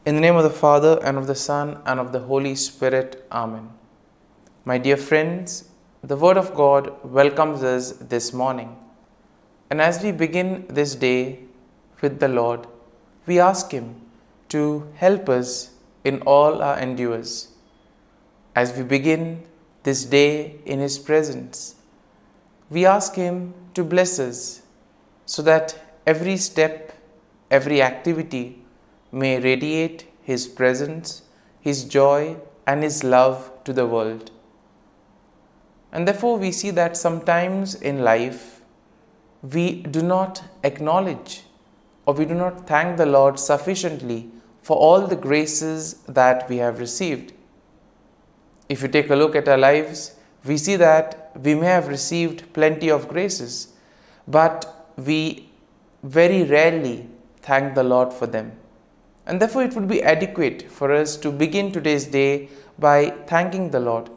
In the name of the Father, and of the Son, and of the Holy Spirit. Amen. My dear friends, the Word of God welcomes us this morning. And as we begin this day with the Lord, we ask Him to help us in all our endeavors. As we begin this day in His presence, we ask Him to bless us so that every step, every activity may radiate His presence, His joy, and His love to the world. And therefore we see that sometimes in life we do not acknowledge or we do not thank the Lord sufficiently for all the graces that we have received. If you take a look at our lives, we see that we may have received plenty of graces, but we very rarely thank the Lord for them. And therefore it would be adequate for us to begin today's day by thanking the Lord,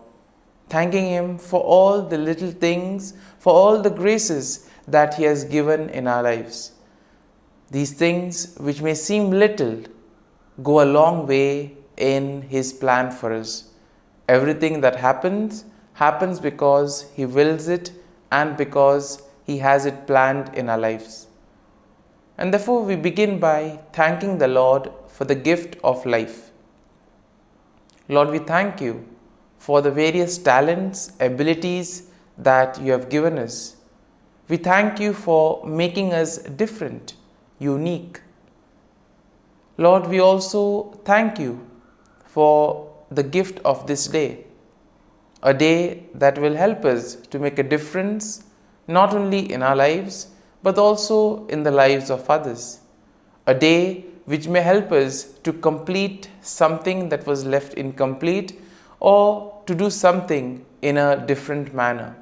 thanking Him for all the little things, for all the graces that He has given in our lives. These things which may seem little go a long way in His plan for us. Everything that happens because He wills it and because He has it planned in our lives. And therefore we begin by thanking the Lord for the gift of life. Lord, we thank You for the various talents, abilities that You have given us. We thank You for making us different, unique. Lord, we also thank You for the gift of this day, a day that will help us to make a difference not only in our lives but also in the lives of others. A day which may help us to complete something that was left incomplete or to do something in a different manner.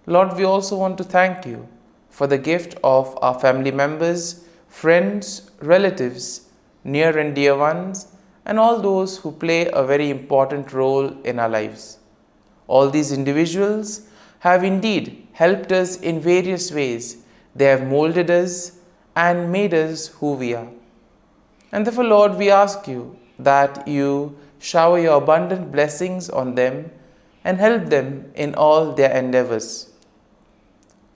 Lord, we also want to thank You for the gift of our family members, friends, relatives, near and dear ones, and all those who play a very important role in our lives. All these individuals have indeed helped us in various ways. They have molded us and made us who we are. And therefore, Lord, we ask You that You shower Your abundant blessings on them and help them in all their endeavors.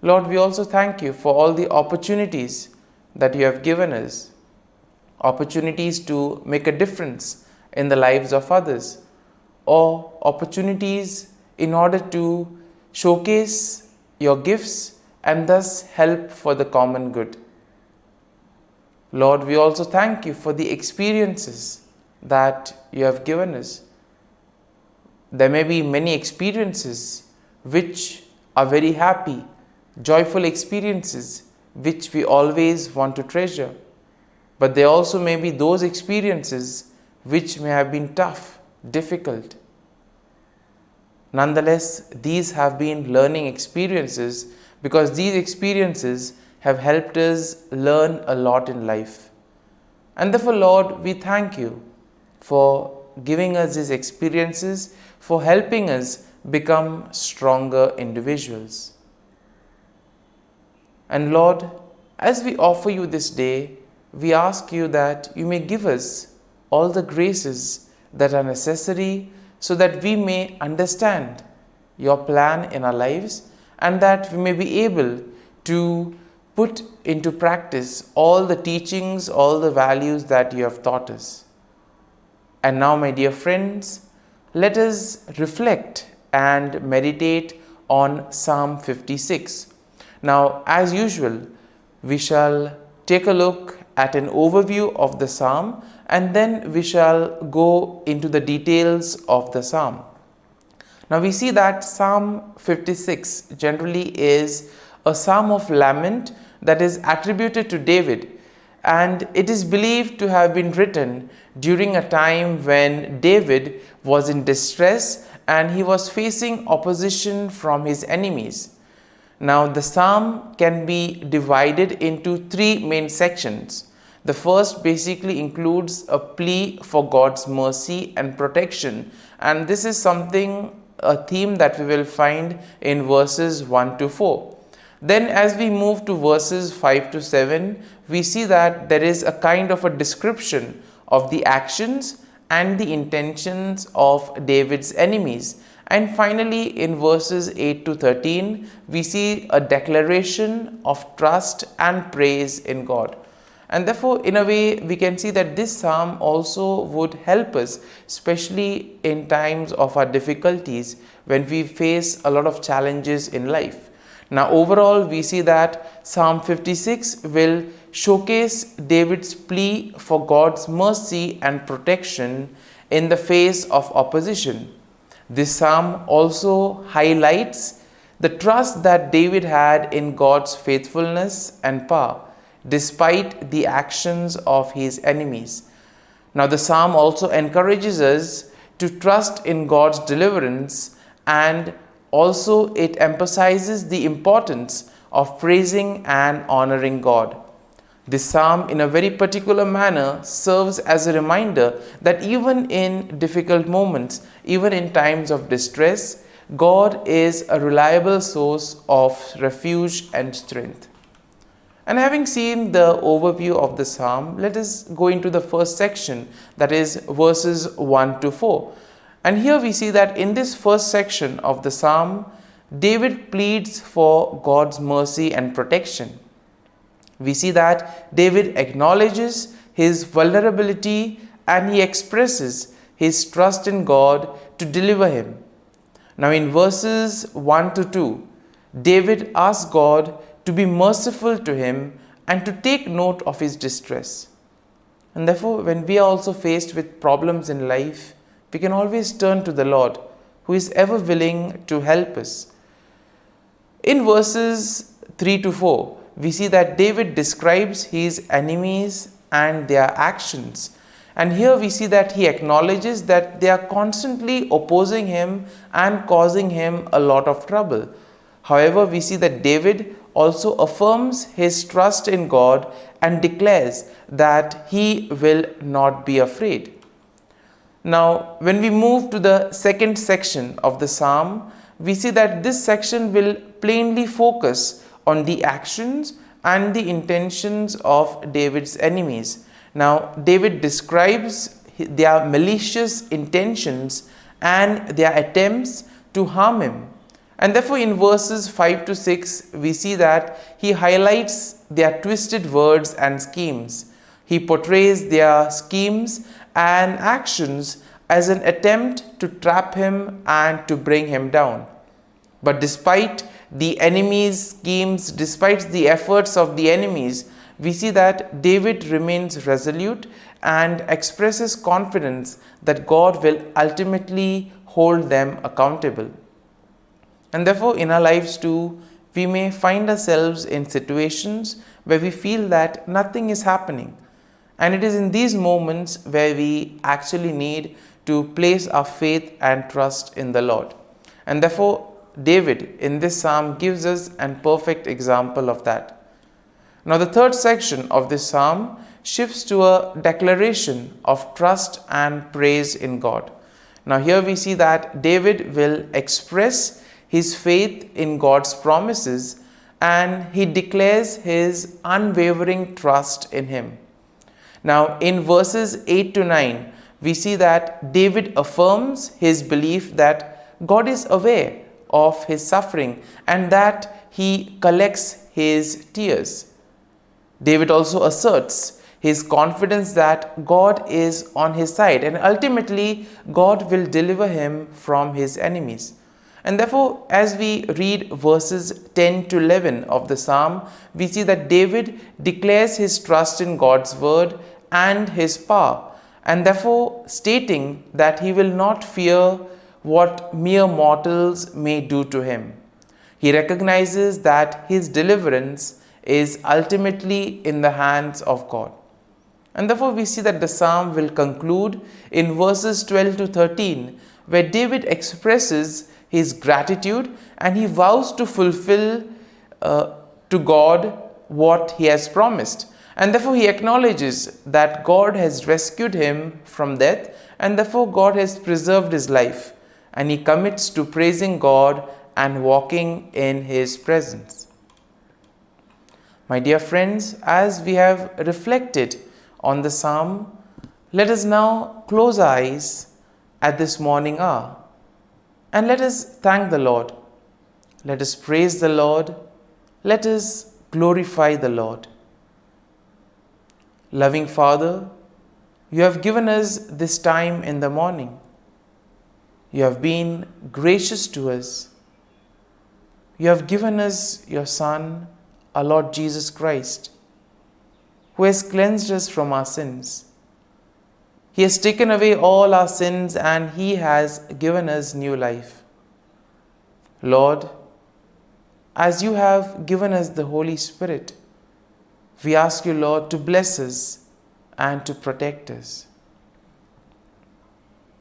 Lord, we also thank You for all the opportunities that You have given us, opportunities to make a difference in the lives of others, or opportunities in order to showcase Your gifts and thus help for the common good. Lord, we also thank You for the experiences that You have given us. There may be many experiences which are very happy, joyful experiences which we always want to treasure. But there also may be those experiences which may have been tough, difficult. Nonetheless, these have been learning experiences because these experiences have helped us learn a lot in life. And therefore, Lord, we thank You for giving us these experiences, for helping us become stronger individuals. And Lord, as we offer You this day, we ask You that You may give us all the graces that are necessary so that we may understand Your plan in our lives and that we may be able to put into practice all the teachings, all the values that You have taught us. And now, my dear friends, let us reflect and meditate on Psalm 56. Now, as usual, we shall take a look at an overview of the psalm and then we shall go into the details of the psalm. Now we see that Psalm 56 generally is a psalm of lament that is attributed to David, and it is believed to have been written during a time when David was in distress and he was facing opposition from his enemies. Now the psalm can be divided into three main sections. The first basically includes a plea for God's mercy and protection, and this is a theme that we will find in verses 1 to 4. Then as we move to verses 5 to 7, we see that there is a kind of a description of the actions and the intentions of David's enemies. And finally, in verses 8 to 13, we see a declaration of trust and praise in God. And therefore, in a way, we can see that this psalm also would help us, especially in times of our difficulties when we face a lot of challenges in life. Now, overall, we see that Psalm 56 will showcase David's plea for God's mercy and protection in the face of opposition. This psalm also highlights the trust that David had in God's faithfulness and power, despite the actions of his enemies. Now, the psalm also encourages us to trust in God's deliverance, and also it emphasizes the importance of praising and honoring God. This psalm, in a very particular manner, serves as a reminder that even in difficult moments, even in times of distress, God is a reliable source of refuge and strength. And having seen the overview of the psalm, let us go into the first section, that is verses 1 to 4. And here we see that in this first section of the psalm, David pleads for God's mercy and protection. We see that David acknowledges his vulnerability and he expresses his trust in God to deliver him. Now, in verses 1 to 2, David asks God to be merciful to him and to take note of his distress. And therefore, when we are also faced with problems in life, we can always turn to the Lord, who is ever willing to help us. In verses 3 to 4, we see that David describes his enemies and their actions. And here we see that he acknowledges that they are constantly opposing him and causing him a lot of trouble. However, we see that David also affirms his trust in God and declares that he will not be afraid. Now, when we move to the second section of the psalm, we see that this section will plainly focus on the actions and the intentions of David's enemies. Now, David describes their malicious intentions and their attempts to harm him. And therefore, in verses 5 to 6, we see that he highlights their twisted words and schemes. He portrays their schemes and actions as an attempt to trap him and to bring him down. But despite the enemies' schemes, despite the efforts of the enemies, we see that David remains resolute and expresses confidence that God will ultimately hold them accountable. And therefore, in our lives too, we may find ourselves in situations where we feel that nothing is happening. And it is in these moments where we actually need to place our faith and trust in the Lord. And therefore, David in this psalm gives us a perfect example of that. Now, the third section of this psalm shifts to a declaration of trust and praise in God. Now, here we see that David will express his faith in God's promises and he declares his unwavering trust in him. Now, in verses 8 to 9, we see that David affirms his belief that God is aware of his suffering and that he collects his tears. David also asserts his confidence that God is on his side and ultimately God will deliver him from his enemies. And therefore, as we read verses 10 to 11 of the psalm, we see that David declares his trust in God's word and his power, and therefore stating that he will not fear what mere mortals may do to him. He recognizes that his deliverance is ultimately in the hands of God. And therefore, we see that the psalm will conclude in verses 12 to 13, where David expresses his gratitude and he vows to fulfill to God what he has promised. And therefore, he acknowledges that God has rescued him from death and therefore God has preserved his life. And he commits to praising God and walking in his presence. My dear friends, as we have reflected on the psalm, Let us now close our eyes at this morning hour and let us thank the Lord. Let us praise the Lord. Let us glorify the Lord. Loving Father, you have given us this time in the morning. You have been gracious to us. You have given us your Son, our Lord Jesus Christ, who has cleansed us from our sins. He has taken away all our sins and He has given us new life. Lord, as you have given us the Holy Spirit, we ask you, Lord, to bless us and to protect us.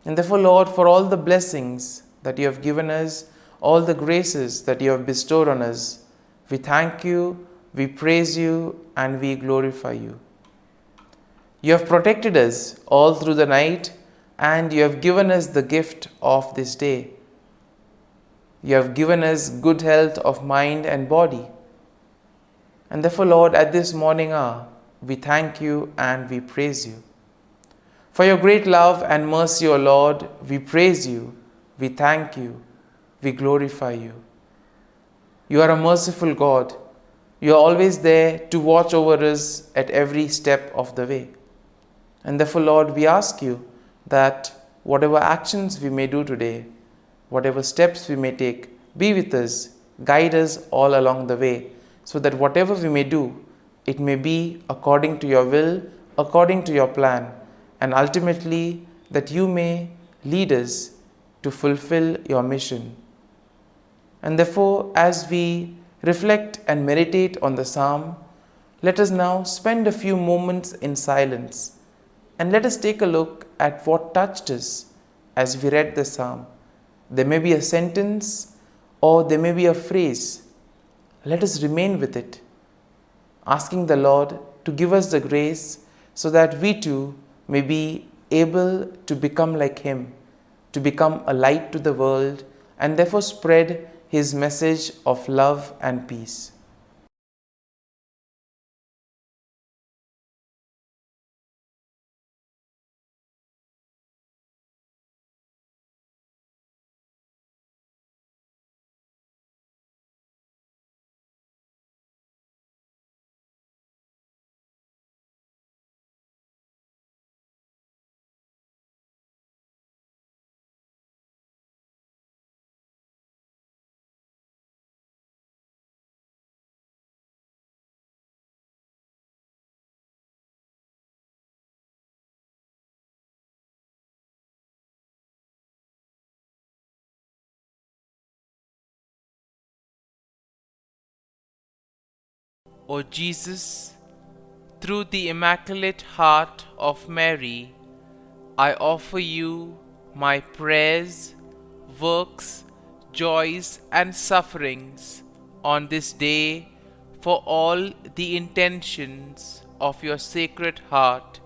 And therefore, Lord, for all the blessings that you have given us, all the graces that you have bestowed on us, we thank you, we praise you, and we glorify you. You have protected us all through the night, and you have given us the gift of this day. You have given us good health of mind and body. And therefore, Lord, at this morning hour, we thank you and we praise you. For your great love and mercy, O Lord, we praise you, we thank you, we glorify you. You are a merciful God. You are always there to watch over us at every step of the way. And therefore, Lord, we ask you that whatever actions we may do today, whatever steps we may take, be with us, guide us all along the way, so that whatever we may do, it may be according to your will, according to your plan, and ultimately that you may lead us to fulfill your mission. And therefore, as we reflect and meditate on the psalm, let us now spend a few moments in silence and let us take a look at what touched us as we read the psalm. There may be a sentence or there may be a phrase. Let us remain with it, asking the Lord to give us the grace so that we too may be able to become like Him, to become a light to the world, and therefore spread His message of love and peace. O Jesus, through the Immaculate Heart of Mary, I offer you my prayers, works, joys, and sufferings on this day for all the intentions of your Sacred Heart,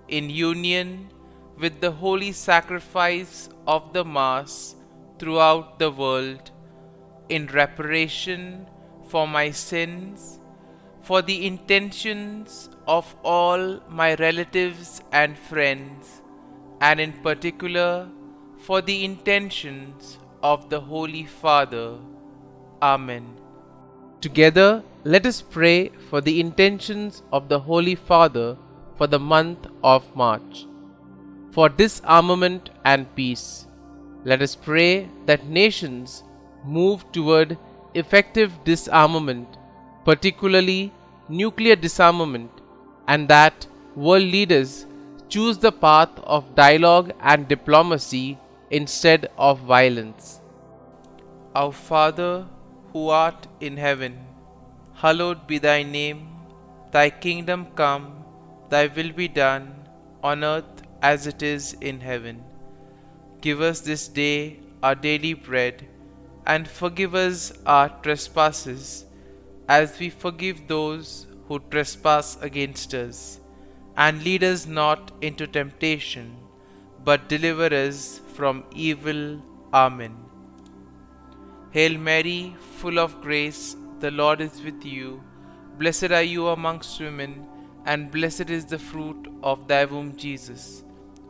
in union with the holy sacrifice of the Mass throughout the world, in reparation for my sins, for the intentions of all my relatives and friends, and in particular for the intentions of the Holy Father. Amen. Together, let us pray for the intentions of the Holy Father for the month of March. For disarmament and peace, let us pray that nations move toward effective disarmament, particularly nuclear disarmament, and that world leaders choose the path of dialogue and diplomacy instead of violence. Our Father, who art in heaven, hallowed be thy name. Thy kingdom come, thy will be done, on earth as it is in heaven. Give us this day our daily bread, and forgive us our trespasses, as we forgive those who trespass against us. And lead us not into temptation, but deliver us from evil. Amen. Hail Mary, full of grace, the Lord is with you. Blessed are you amongst women, and blessed is the fruit of thy womb, Jesus.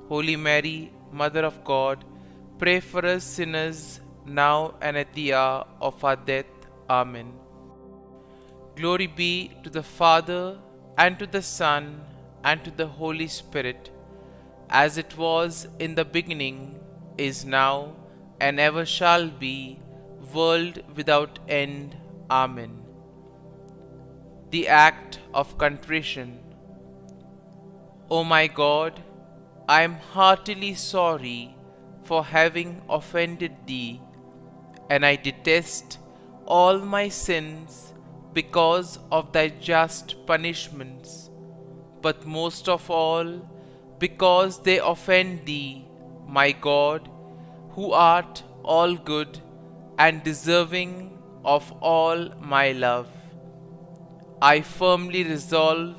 Holy Mary, Mother of God, pray for us sinners, now and at the hour of our death. Amen. Glory be to the Father, and to the Son, and to the Holy Spirit, as it was in the beginning, is now, and ever shall be, world without end. Amen. The act of contrition. O my God, I am heartily sorry for having offended thee, and I detest all my sins because of thy just punishments, but most of all because they offend thee, my God, who art all good and deserving of all my love. I firmly resolve,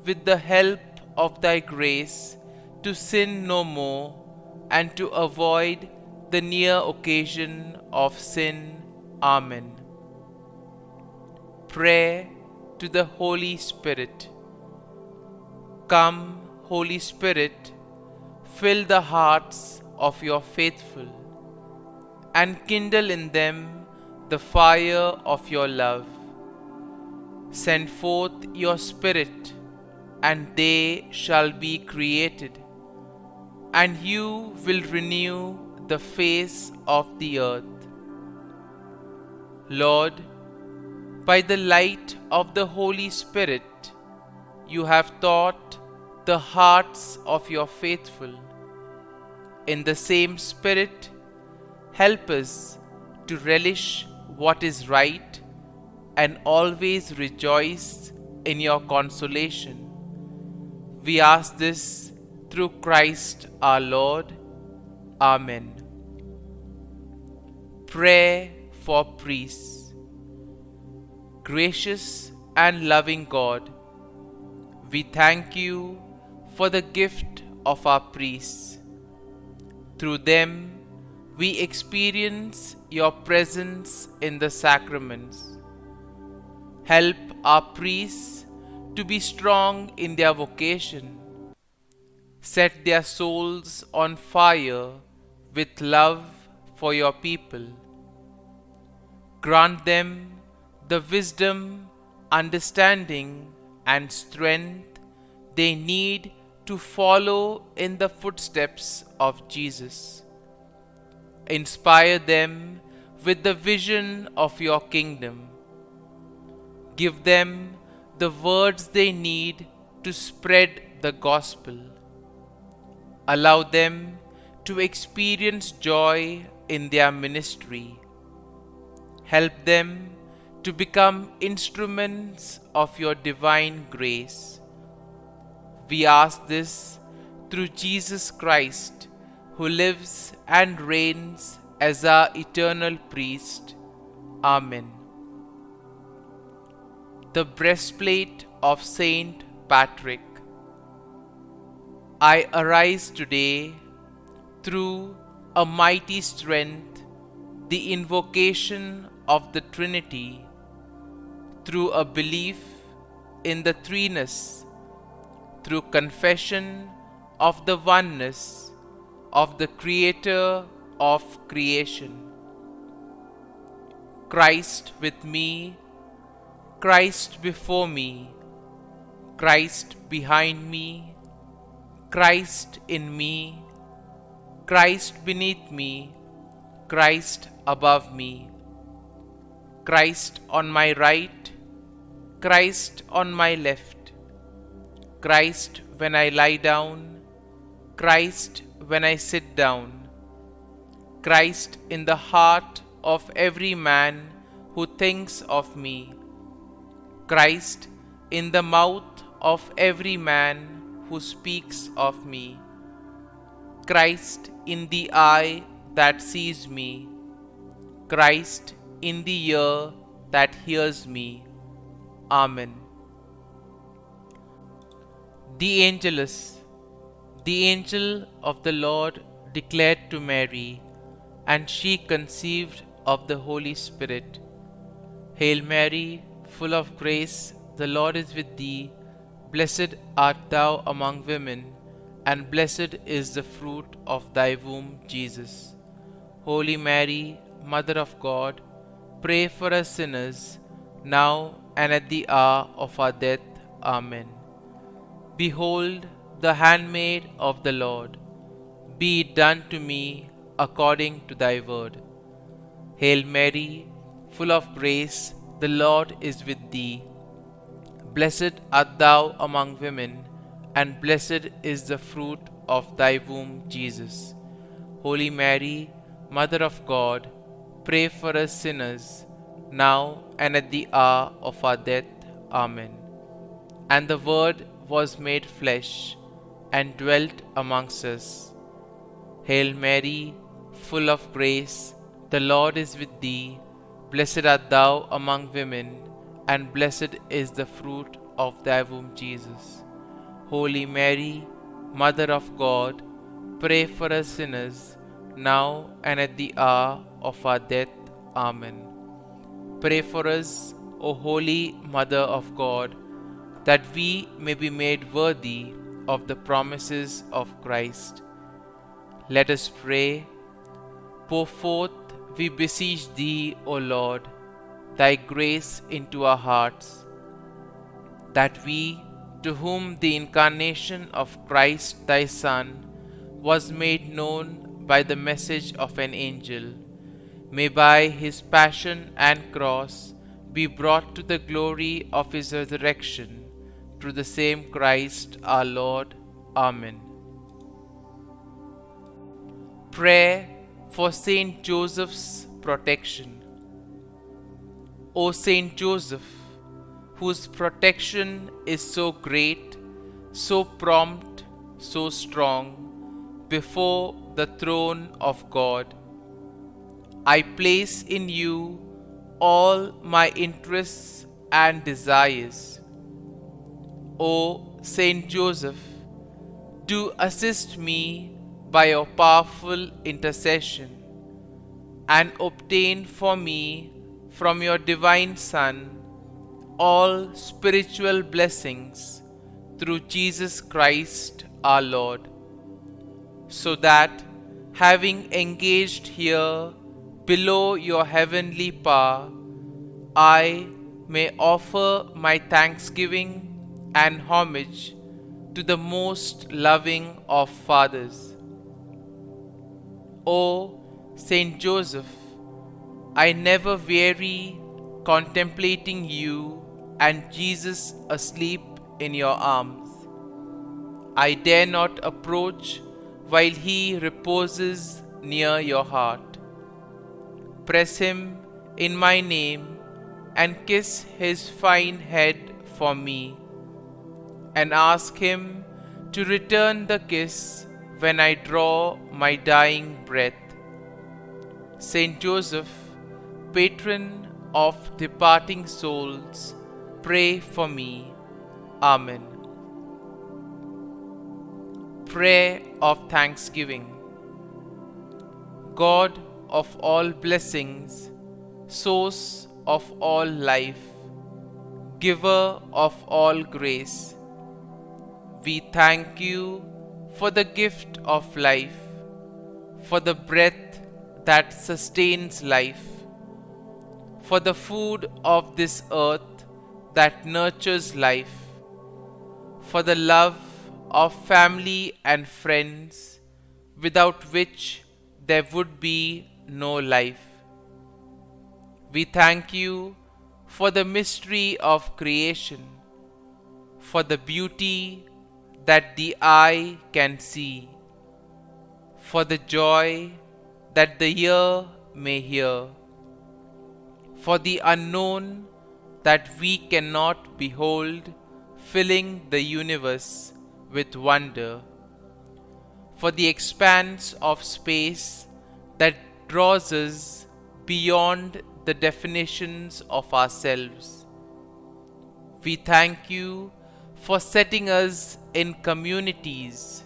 with the help of thy grace, to sin no more, and to avoid the near occasion of sin. Amen. Prayer to the Holy Spirit. Come, Holy Spirit, fill the hearts of your faithful, and kindle in them the fire of your love. Send forth your Spirit, and they shall be created, and you will renew the face of the earth. Lord, by the light of the Holy Spirit, you have taught the hearts of your faithful. In the same Spirit, help us to relish what is right and always rejoice in your consolation. We ask this through Christ our Lord. Amen. Prayer for priests. Gracious and loving God, we thank you for the gift of our priests. Through them, we experience your presence in the sacraments. Help our priests to be strong in their vocation. Set their souls on fire with love for your people. Grant them the wisdom, understanding, and strength they need to follow in the footsteps of Jesus. Inspire them with the vision of your kingdom. Give them the words they need to spread the gospel. Allow them to experience joy in their ministry. Help them to become instruments of your divine grace. We ask this through Jesus Christ, who lives and reigns as our eternal priest. Amen. The breastplate of Saint Patrick. I arise today through a mighty strength, the invocation of the Trinity, through a belief in the threeness, through confession of the oneness of the Creator of creation. Christ with me, Christ before me, Christ behind me, Christ in me, Christ beneath me, Christ above me, Christ on my right, Christ on my left, Christ when I lie down, Christ when I sit down, Christ in the heart of every man who thinks of me, Christ in the mouth of every man who speaks of me, Christ in the eye that sees me, Christ in the ear that hears me. Amen. The Angelus. The angel of the Lord declared to Mary, and she conceived of the Holy Spirit. Hail Mary, full of grace, the Lord is with thee. Blessed art thou among women, and blessed is the fruit of thy womb, Jesus. Holy Mary, Mother of God, pray for us sinners, now and at the hour of our death. Amen. Behold, the handmaid of the Lord. Be it done to me according to thy word. Hail Mary, full of grace, the Lord is with thee. Blessed art thou among women, and blessed is the fruit of thy womb, Jesus. Holy Mary, Mother of God, pray for us sinners, now and at the hour of our death. Amen. And the Word was made flesh, and dwelt amongst us. Hail Mary, full of grace, the Lord is with thee. Blessed art thou among women, and blessed is the fruit of thy womb, Jesus. Holy Mary, Mother of God, pray for us sinners, now and at the hour of our death. Amen. Pray for us, O Holy Mother of God, that we may be made worthy of the promises of Christ. Let us pray. Pour forth, we beseech thee, O Lord, thy grace into our hearts, that we, to whom the incarnation of Christ thy Son was made known by the message of an angel, may by his passion and cross be brought to the glory of his resurrection, through the same Christ our Lord. Amen. Prayer for Saint Joseph's protection. O Saint Joseph, whose protection is so great, so prompt, so strong, before the throne of God, I place in you all my interests and desires. O Saint Joseph, do assist me by your powerful intercession, and obtain for me from your divine Son all spiritual blessings through Jesus Christ our Lord, so that, having engaged here below your heavenly power, I may offer my thanksgiving and homage to the most loving of fathers. O Saint Joseph, I never weary contemplating you and Jesus asleep in your arms. I dare not approach while he reposes near your heart. Press him in my name and kiss his fine head for me, and ask him to return the kiss when I draw my dying breath. Saint Joseph, patron of departing souls, pray for me. Amen. Prayer of Thanksgiving. God of all blessings, source of all life, giver of all grace, we thank you for the gift of life, for the breath that sustains life, for the food of this earth that nurtures life, for the love of family and friends, without which there would be no life. We thank you for the mystery of creation, for the beauty that the eye can see, for the joy that the ear may hear, for the unknown that we cannot behold, filling the universe with wonder, for the expanse of space that draws us beyond the definitions of ourselves. We thank you for setting us in communities,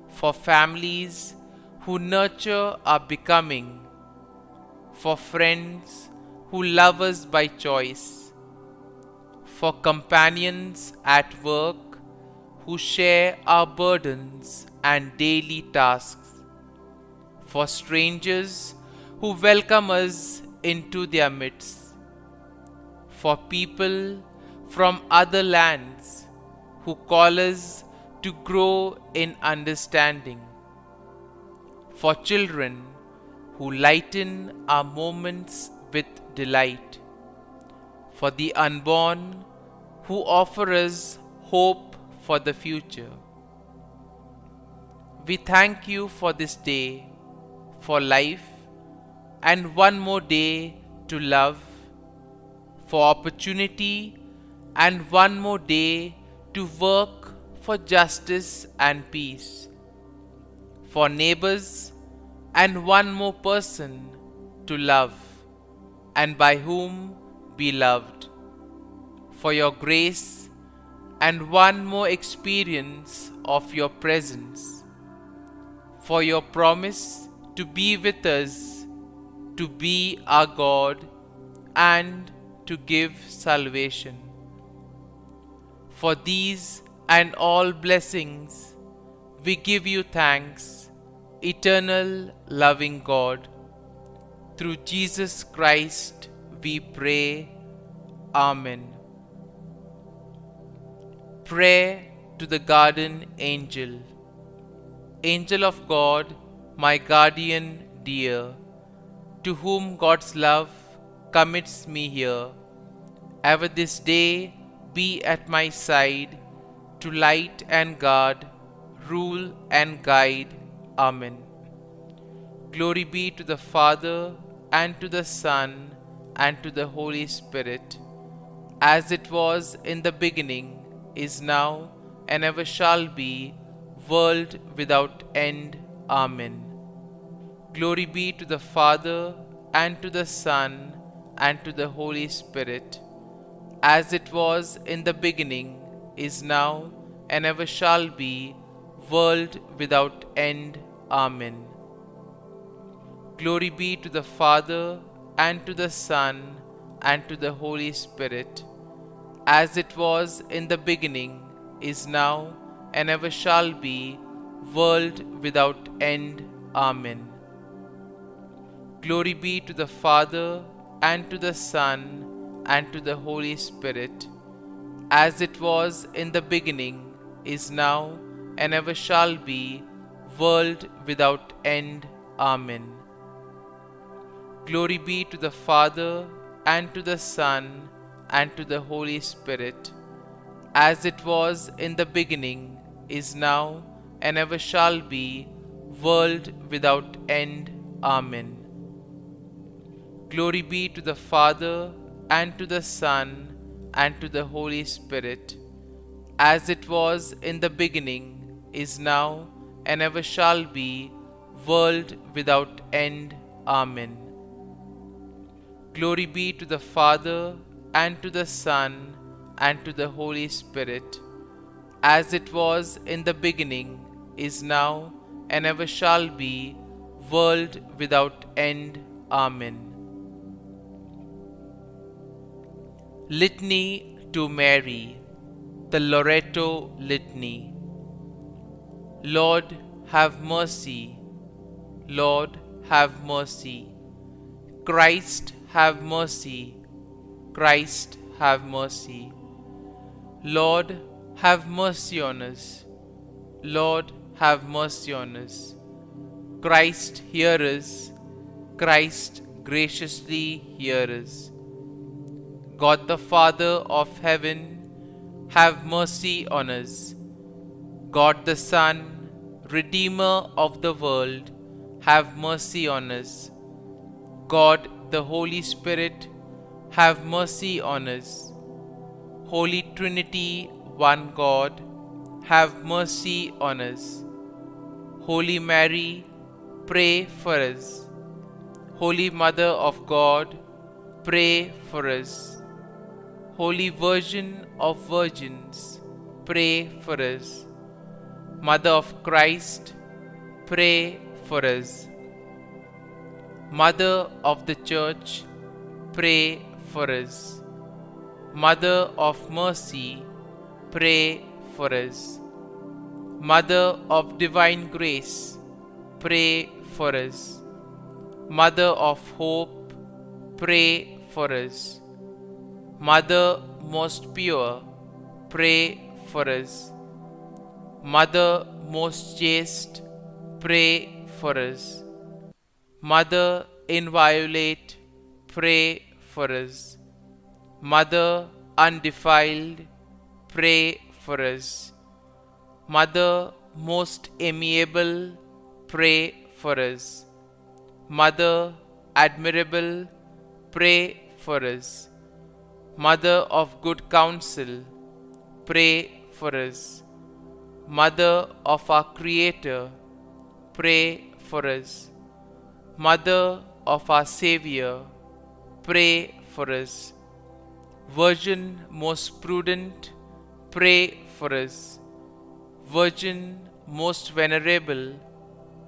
for families who nurture our becoming, for friends who love us by choice, for companions at work who share our burdens and daily tasks, for strangers who welcome us into their midst, for people from other lands who call us to grow in understanding, for children who lighten our moments with delight, for the unborn who offer us hope for the future. We thank you for this day, for life, and one more day to love, for opportunity, and one more day to work for justice and peace, for neighbors, and one more person to love, and by whom be loved, for your grace, and one more experience of your presence, for your promise to be with us, to be our God, and to give salvation. For these and all blessings, we give you thanks, eternal loving God. Through Jesus Christ we pray. Amen. Prayer to the Guardian Angel. Angel of God, my guardian dear, to whom God's love commits me here, ever this day be at my side, to light and guard, rule and guide. Amen. Glory be to the Father, and to the Son, and to the Holy Spirit, as it was in the beginning, is now, and ever shall be, world without end. Amen. Glory be to the Father, and to the Son, and to the Holy Spirit, as it was in the beginning, is now, and ever shall be, world without end. Amen. Glory be to the Father, and to the Son, and to the Holy Spirit, as it was in the beginning, is now, and ever shall be, world without end. Amen. Glory be to the Father, and to the Son, and to the Holy Spirit, as it was in the beginning, is now, and ever shall be, world without end. Amen. Glory be to the Father, and to the Son, and to the Holy Spirit, as it was in the beginning, is now, and ever shall be, world without end. Amen. Glory be to the Father, and to the Son, and to the Holy Spirit, as it was in the beginning, is now, and ever shall be, world without end. Amen. Glory be to the Father, and to the Son, and to the Holy Spirit, as it was in the beginning, is now, and ever shall be, world without end. Amen. Litany to Mary, the Loreto Litany. Lord, have mercy. Lord, have mercy. Christ, have mercy. Christ, have mercy. Lord, have mercy on us. Lord, have mercy on us. Christ, hear us. Christ, graciously hear us. God the Father of heaven, have mercy on us. God the Son, Redeemer of the world, have mercy on us. God the Holy Spirit, have mercy on us. Holy Trinity, one God, have mercy on us. Holy Mary, pray for us. Holy Mother of God, pray for us. Holy Virgin of Virgins, pray for us. Mother of Christ, pray for us. Mother of the Church, pray for us. Mother of mercy, pray for us. Mother of divine grace, pray for us. Mother of hope, pray for us. Mother most pure, pray for us. Mother most chaste, pray for us. Mother inviolate, pray for us. Mother undefiled, pray for us. Mother most amiable, pray for us. Mother admirable, pray for us. Mother of good counsel, pray for us. Mother of our Creator, pray for us. Mother of our Savior, pray for us. Virgin most prudent, pray for us. Virgin most venerable,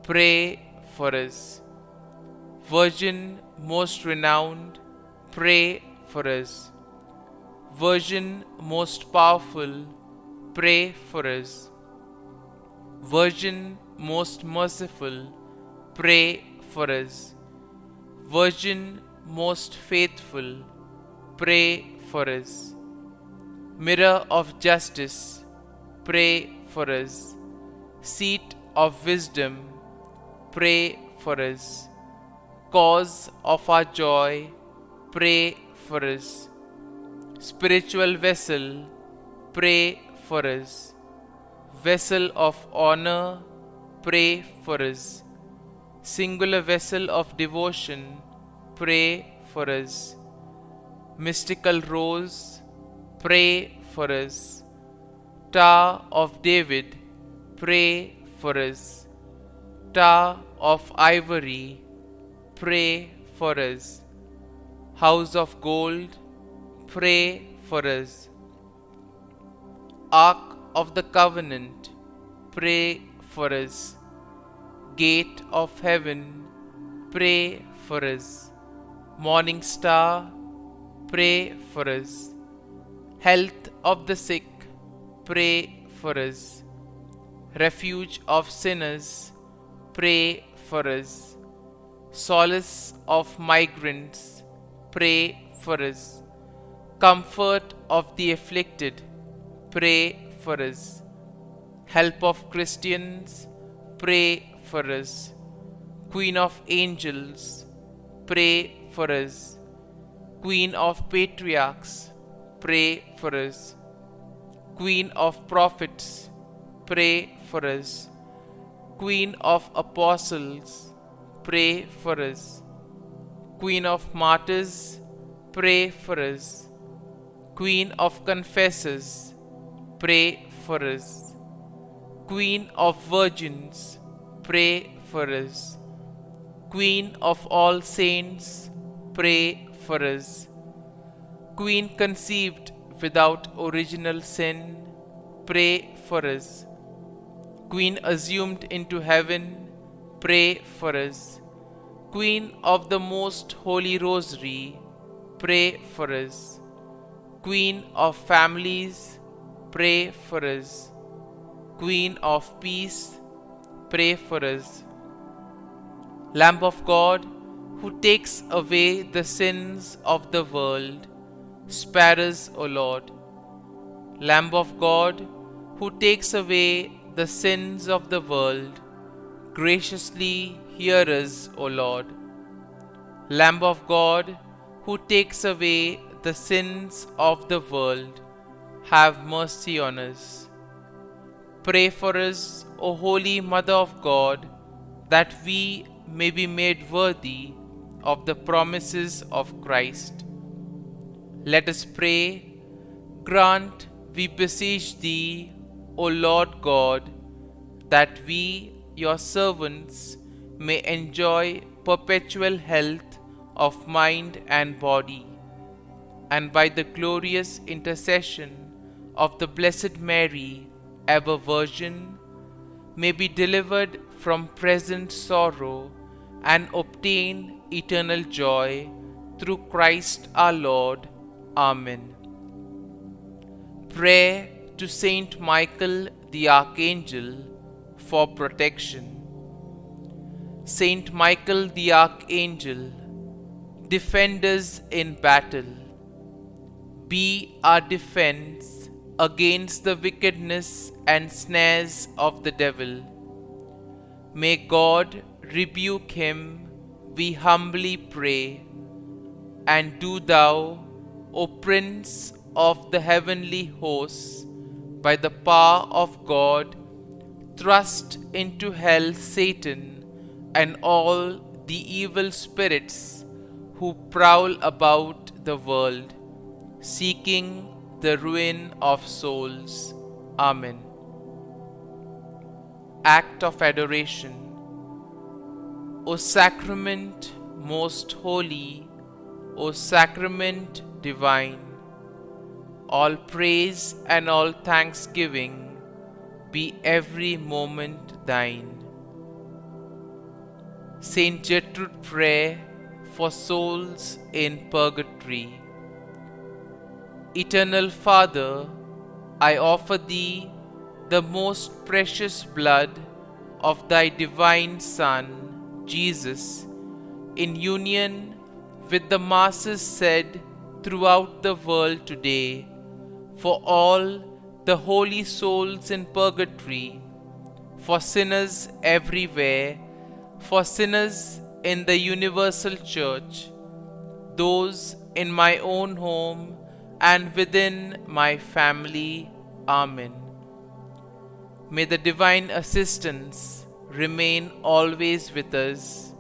pray for us. Virgin most renowned, pray for us. Virgin most powerful, pray for us. Virgin most merciful, pray for us. Virgin most faithful, pray for us. Mirror of justice, pray for us. Seat of wisdom, pray for us. Cause of our joy, pray for us. Spiritual vessel, pray for us. Vessel of honor, pray for us. Singular vessel of devotion, pray for us. Mystical rose, pray for us. Tower of David, pray for us. Tower of ivory, pray for us. House of gold, pray for us. Ark of the covenant, pray for us. Gate of heaven, pray for us. Morning star, pray for us. Health of the sick, pray for us. Refuge of sinners, pray for us. Solace of migrants, pray for us. Comfort of the afflicted, pray for us. Help of Christians, pray for us. Queen of angels, pray for us. Queen of patriarchs, pray for us. Queen of prophets, pray for us. Queen of apostles, pray for us. Queen of martyrs, pray for us. Queen of confessors, pray for us. Queen of virgins, pray for us. Queen of all saints, pray for us. Queen conceived without original sin, pray for us. Queen assumed into heaven, pray for us. Queen of the most holy rosary, pray for us. Queen of families, pray for us. Queen of peace, pray for us. Lamb of God, who takes away the sins of the world, spare us, O Lord. Lamb of God, who takes away the sins of the world, graciously hear us, O Lord. Lamb of God, who takes away the sins of the world, have mercy on us. Pray for us, O Holy Mother of God, that we may be made worthy of the promises of Christ. Let us pray. Grant, we beseech Thee, O Lord God, that we, Your servants, may enjoy perpetual health of mind and body, and by the glorious intercession of the Blessed Mary, ever Virgin, may be delivered from present sorrow and obtain eternal joy through Christ our Lord. Amen. Prayer to Saint Michael the Archangel for protection. Saint Michael the Archangel, defend us in battle. Be our defense against the wickedness and snares of the devil. May God rebuke him, we humbly pray. And do thou, O Prince of the heavenly hosts, by the power of God, thrust into hell Satan and all the evil spirits who prowl about the world, seeking the ruin of souls. Amen. Act of Adoration. O Sacrament most holy, O Sacrament divine, all praise and all thanksgiving be every moment thine. Saint Gertrude Prayer for souls in purgatory. Eternal Father, I offer Thee the most precious blood of Thy divine Son, Jesus, in union with the masses said throughout the world today, for all the holy souls in purgatory, for sinners everywhere, for sinners in the universal church, those in my own home and within my family. Amen. May the divine assistance remain always with us,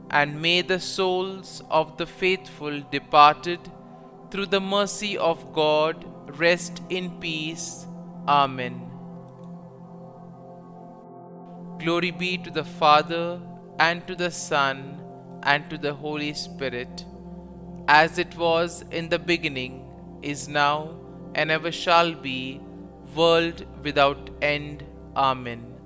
and may the souls of the faithful departed through the mercy of God rest in peace. Amen. Glory be to the Father, and to the Son, and to the Holy Spirit, as it was in the beginning, is now, and ever shall be, world without end. Amen.